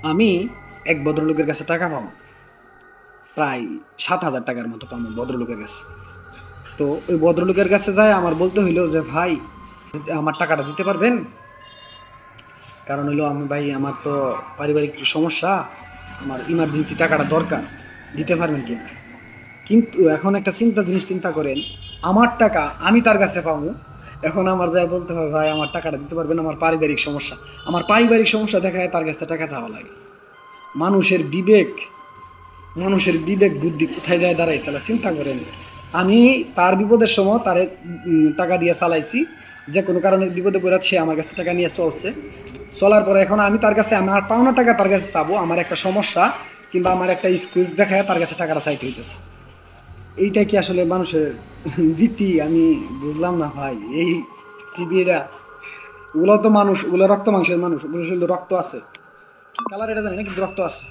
আমি এক ভদ্রলোকের কাছে টাকা পাবো, প্রায় 7,000 টাকার মতো পাবো ভদ্রলোকের কাছে। তো ওই ভদ্রলোকের কাছে যায় আমার বলতে হইলো যে ভাই আমার টাকাটা দিতে পারবেন, কারণ হইলো আমি ভাই আমার তো পারিবারিক একটু সমস্যা, আমার ইমার্জেন্সি টাকাটা দরকার, দিতে পারবেন কিনা। কিন্তু এখন একটা জিনিস চিন্তা করেন, আমার টাকা আমি তার কাছে পাবো, এখন আমার যাই বলতে হবে ভাই আমার টাকাটা দিতে পারবেন, আমার পারিবারিক সমস্যা। আমার পারিবারিক সমস্যা দেখায় তার কাছে টাকা চাওয়া লাগে। মানুষের বিবেক, মানুষের বিবেক বুদ্ধি কোথায় যায় দাঁড়াই চালা চিন্তা করেন। আমি তার বিপদের সময় তারে টাকা দিয়ে চালাইছি, যে কোনো কারণে বিপদে পড়ে সে আমার কাছে টাকা নিয়ে চলছে, চলার পরে এখন আমি তার কাছে আমার পাওনা টাকা তার কাছে চাবো, আমার একটা সমস্যা কিংবা আমার একটা স্কুইজ দেখায় তার কাছে টাকাটা চাইতে হইতেছে। এইটা কি আসলে মানুষের রীতি? আমি বুঝলাম না ভাই। এই পৃথিবীরা, ওগুলো তো মানুষ, ওগুলো রক্ত মাংসের মানুষ, ওগুলো শরীরে রক্ত আছে, কালার এটা জানি না কিন্তু রক্ত আছে।